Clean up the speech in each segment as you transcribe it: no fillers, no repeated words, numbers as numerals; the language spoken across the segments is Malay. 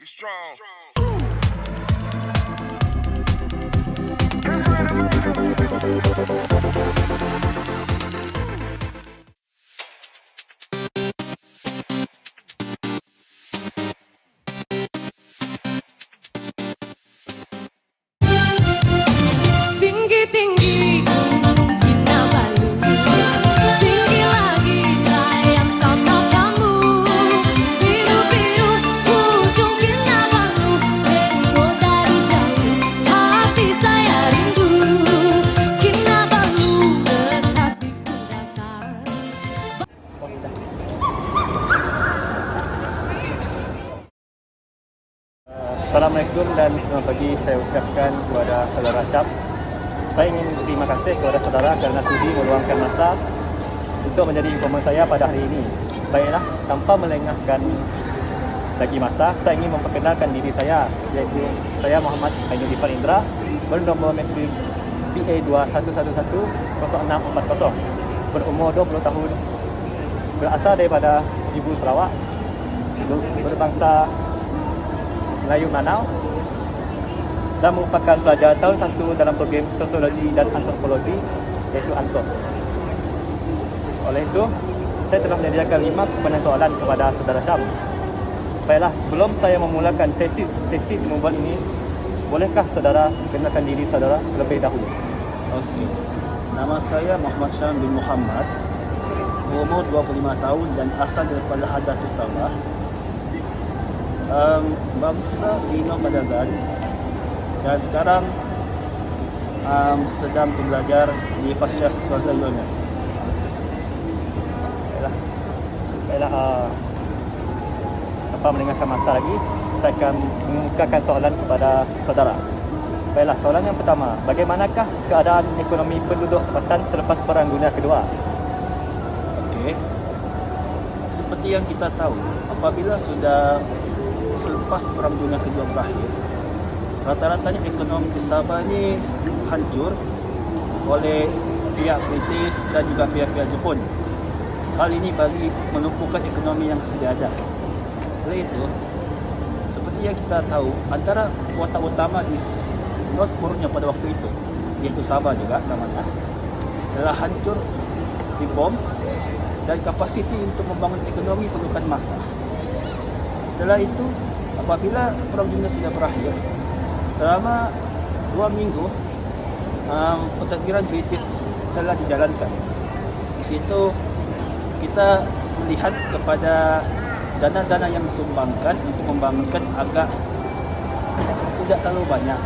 strong. Tinggi-tinggi Gunung Kinabalu, tinggi lagi sayang sama kamu. Biru-biru ujung Kinabalu, tengok dari jauh hati saya rindu. Kinabalu dekat di dasar. Assalamualaikum dan selamat pagi saya ucapkan kepada saudara Syab. Saya ingin berterima kasih kepada saudara kerana sudi meluangkan masa untuk menjadi informan saya pada hari ini. Baiklah, tanpa melengahkan lagi masa, saya ingin memperkenalkan diri saya, iaitu saya Muhammad Ainul Ifan Indra, bernombor metrik PA21110640, berumur 20 tahun, berasal daripada Sibu, Sarawak, berbangsa Melayu Manau dan merupakan pelajar tahun 1 dalam program Sosiologi dan Antropologi, iaitu ANSOS. Oleh itu, saya telah menyediakan 5 kumpulan soalan kepada saudara Syam. Baiklah, sebelum saya memulakan sesi permohonan ini, bolehkah saudara kenalkan diri saudara terlebih dahulu? Okey. Nama saya Muhammad Syam bin Muhammad, umur 25 tahun dan asal daripada Hadatul Sabah. Bangsa Sino Kadazan, dan sekarang sedang belajar di Pasca Sosial UMS. Baiklah, tanpa melengahkan masa lagi, saya akan mengemukakan soalan kepada saudara. Baiklah, soalan yang pertama, bagaimanakah keadaan ekonomi penduduk tempatan selepas Perang Dunia Kedua? Okey. Seperti yang kita tahu, apabila sudah selepas Perang Dunia Kedua berakhir, rata-ratanya ekonomi di Sabah ni hancur oleh pihak British dan juga pihak-pihak Jepun. Hal ini bagi melumpuhkan ekonomi yang sedia ada. Oleh itu, seperti yang kita tahu, antara kota utama di North Borneo pada waktu itu, iaitu Sabah juga namanya, adalah hancur, dibom, dan kapasiti untuk membangun ekonomi perlukan masa. Setelah itu, apabila Perang Dunia sudah berakhir, selama 2 minggu pentadbiran British telah dijalankan. Di situ kita melihat kepada dana-dana yang disumbangkan untuk membangunkan agak tidak terlalu banyak.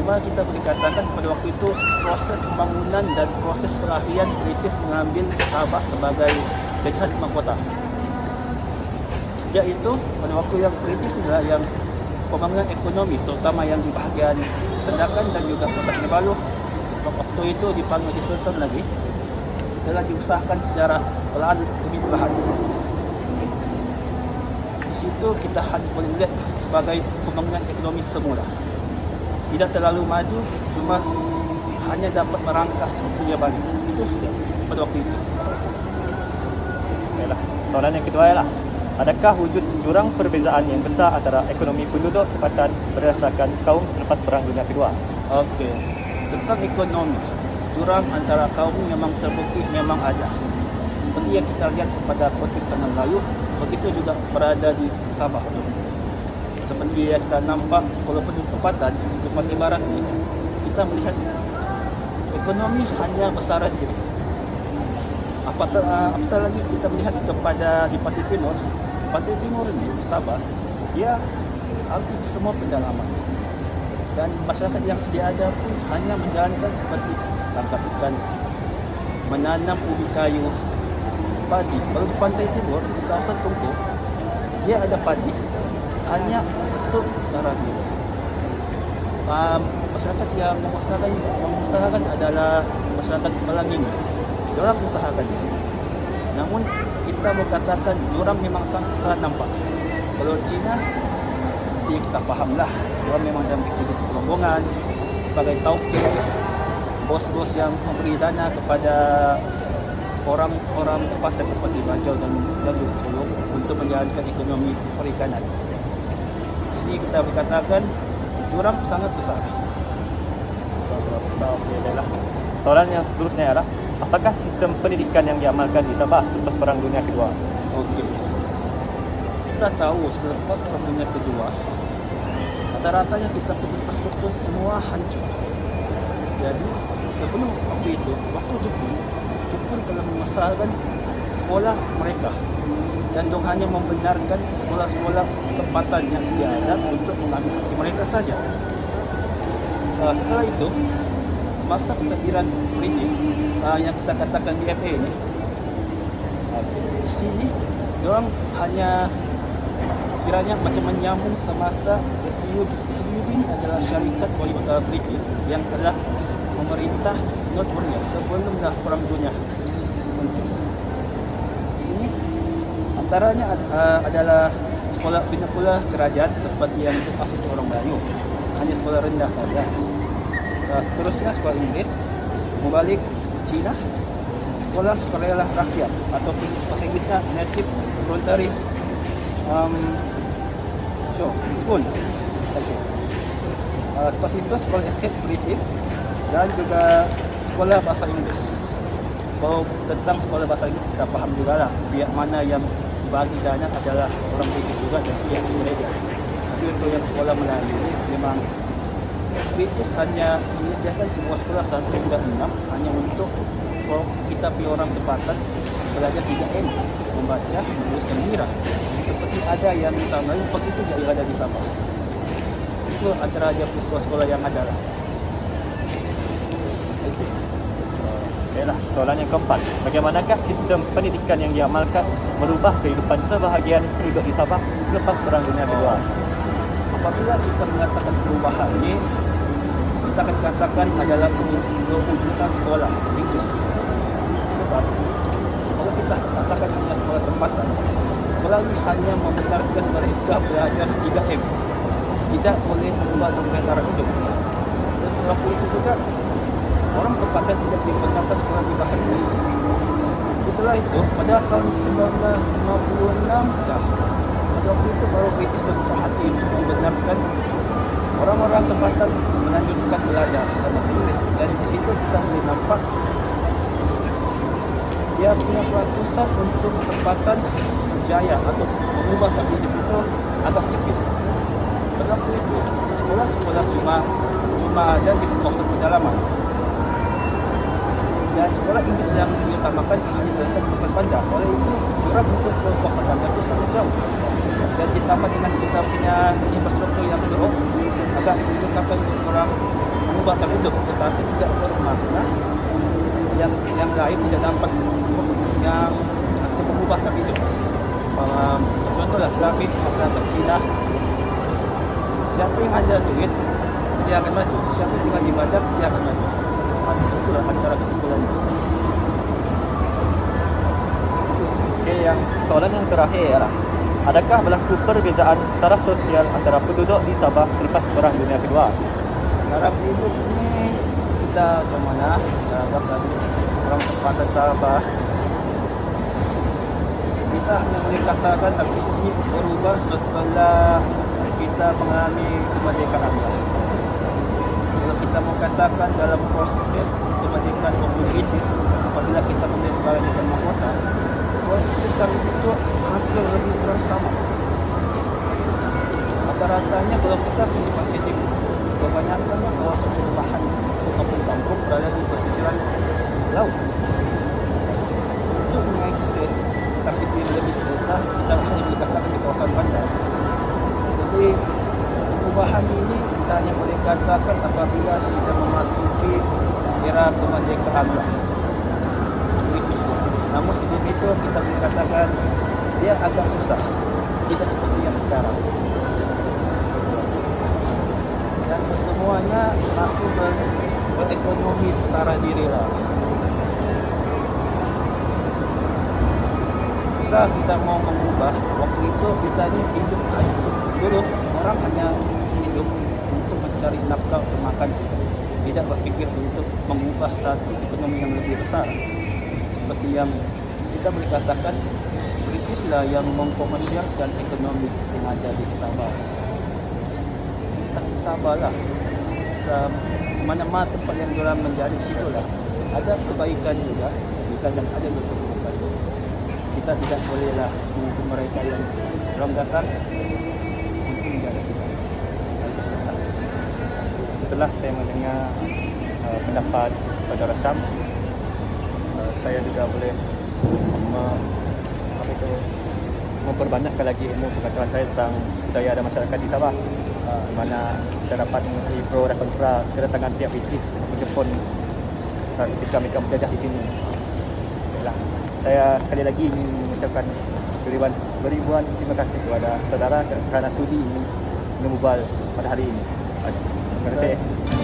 Cuma kita boleh katakan pada waktu itu proses pembangunan dan proses pelahiran British mengambil Sabah sebagai jajahan mahkota. Sejak itu, pada waktu yang British adalah yang pembangunan ekonomi, terutama yang di bahagian Sandakan dan juga Kota Kinabalu, waktu itu dipanggil di Sultan lagi, telah diusahakan secara perlahan demi perlahan. Di situ kita hanya boleh melihat sebagai pembangunan ekonomi semula. Tidak terlalu maju, cuma hanya dapat merangkas strukturnya balik. Itu sudah pada waktu itu. Baiklah, soalan yang kedua ialah, adakah wujud jurang perbezaan yang besar antara ekonomi penduduk tempatan berdasarkan kaum selepas Perang Dunia Kedua? Okey. Tentang ekonomi, jurang antara kaum memang terbukti memang ada. Seperti yang kita lihat kepada konteks Tanah Melayu, begitu juga berada di Sabah. Seperti yang kita nampak, walaupun di tempatan barat ini, kita melihat ekonomi hanya bersara diri. Apatah lagi kita melihat kepada di Pantai Timur. Pantai Timur ini di Sabah, dia hampir semua pendalaman, dan masyarakat yang sedia ada pun hanya menjalankan seperti tangkap ikan, menanam ubi kayu, padi. Kalau di Pantai Timur, di kawasan Tungku, dia ada padi hanya untuk bersara diri. Masyarakat yang mengusahakan adalah masyarakat Malang ini. Diorang usahakan. Namun kita berkatakan jurang memang sangat nampak. Kalau Cina, seperti kita fahamlah, diorang memang dalam hidup rombongan sebagai tauke, bos-bos yang memberi dana kepada orang-orang tempatan seperti Bajau dan penduduk Solo untuk menjalankan ekonomi perikanan. Di sini kita berkatakan jurang sangat besar. Sangat besar. Okey, baiklah. Soalan yang seterusnya adalah, apakah sistem pendidikan yang diamalkan di Sabah selepas Perang Dunia Kedua? Okey. Kita tahu selepas Perang Dunia Kedua, rata-ratanya kita punya infrastruktur semua hancur. Jadi sebelum waktu itu, waktu Jepun telah memasarkan sekolah mereka dan dong hanya membenarkan sekolah-sekolah tempatan yang sedia ada untuk mengambil haki mereka saja. Setelah itu, semasa pentadbiran British yang kita katakan DFA ini, di sini diorang hanya kiranya macam menyambung semasa SBUB. SBUB ini adalah syarikat wali utara British yang telah memerintah North Korea sebelum Perang Dunia Mentus. Di sini antaranya adalah sekolah pinakula kerajaan seperti yang untuk asal orang Melayu, hanya sekolah rendah saja. Seterusnya sekolah Inggris, membalik Cina, sekolah sukarela rakyat atau bahasa Inggrisnya Native Voluntary School. Okay. Selepas itu sekolah estate British dan juga sekolah bahasa Inggris. Kalau tentang sekolah bahasa Inggris kita faham juga lah pihak mana yang bagi dana adalah orang British juga dan pihak Indonesia. Tapi untuk yang sekolah Melayu memang British hanya menyediakan sebuah sekolah 1 hingga 6 hanya untuk kita punya orang tempatan belajar 3M, membaca, menulis dan mengira. Seperti ada yang minta Melayu, begitu juga ada di Sabah. Itu antara aja sekolah-sekolah yang ada lah. Baiklah, soalan yang keempat. Bagaimanakah sistem pendidikan yang diamalkan merubah kehidupan sebahagian penduduk di Sabah selepas Perang Dunia Kedua? Apabila kita mengatakan perubahan ini, kita akan katakan adalah kewujudan sekolah Inggris. Sebab kalau kita katakan hanya sekolah tempatan, sekolah ini hanya membenarkan mereka belajar 3M, tidak boleh mengubah dokumen hidup. Dan waktu itu juga orang tempatan tidak dibenarkan sekolah di bahasa Inggris. Setelah itu, pada tahun 1956 pada waktu itu baru British terbuka hati untuk membenarkan orang-orang tempatan melanjutkan belajar bahasa Inggris. Dan di situ kita boleh nampak dia punya peratusan untuk tempatan jaya atau mengubah hak hidup itu agak tipis. Pada waktu itu sekolah-sekolah cuma ada di kawasan pedalaman. Dan sekolah Inggris yang diutamakan hanya terletak di kawasan bandar. Oleh itu, jarak untuk ke kawasan bandar itu sangat jauh. Dan ditambah dengan kita punya infrastruktur yang teruk, agak menyebabkan orang mengubah hak hidup, tetapi tidak bermakna yang lain tidak dapat yang untuk mengubah hak hidup. Contohlah David masyarakat Cina, siapa yang ada duit dia akan maju, siapa yang tinggal di bandar dia akan maju. Itulah antara kesimpulannya. Okey, yang soalan yang terakhir ialah, adakah berlaku perbezaan taraf sosial antara penduduk di Sabah selepas Perang Dunia Kedua? Taraf hidup ini kita macam mana? Dapat orang tempatan Sabah. Kita hanya boleh katakan taraf hidup ini berubah setelah kita mengalami kemerdekaan. Kalau kita mau katakan dalam proses kemerdekaan maupun British, apabila kita menjadi sebagai negara mahkota, proses taraf itu hampir lebih kurang sama. Rata-ratanya kalau kita punya paket hidup, kebanyakannya kawasan perumahan untuk kampung-kampung berada di pesisiran laut. Untuk mengakses taraf hidup yang lebih selesa, kita hanya dikatakan di kawasan bandar. Jadi perubahan ini kita hanya boleh katakan apabila sudah memasuki era kemerdekaan lah. Begitu semua. Namun sebelum itu kita boleh katakan dia agak susah, tidak seperti yang sekarang. Dan kesemuanya masih berekonomi secara diri lah. Bisa kita mau mengubah, waktu itu kita ini hidup dulu orang hanya hidup untuk mencari nafkah untuk makan sih, tidak berpikir untuk mengubah satu ekonomi yang lebih besar. Seperti yang kita boleh katakan British lah yang mengkomersialkan ekonomi yang ada di Sabah. Sabah lah. Mana-mana tempat yang diorang menjadi situ lah. Ada kebaikan juga, kadang ada juga keburukan. Kita tidak boleh lah menghukum mereka yang orang datang untuk menjaga kita. Setelah saya mendengar pendapat saudara Syam, saya juga boleh memperbanyakkan lagi ilmu pengetahuan saya tentang budaya dan masyarakat di Sabah, di mana kita dapat mengerti pro dan kontra kedatangan pihak British ataupun Jepun ketika mereka menjajah di sini. Baiklah, saya sekali lagi ingin mengucapkan beribuan terima kasih kepada saudara kerana sudi ini menubal pada hari ini. Terima kasih.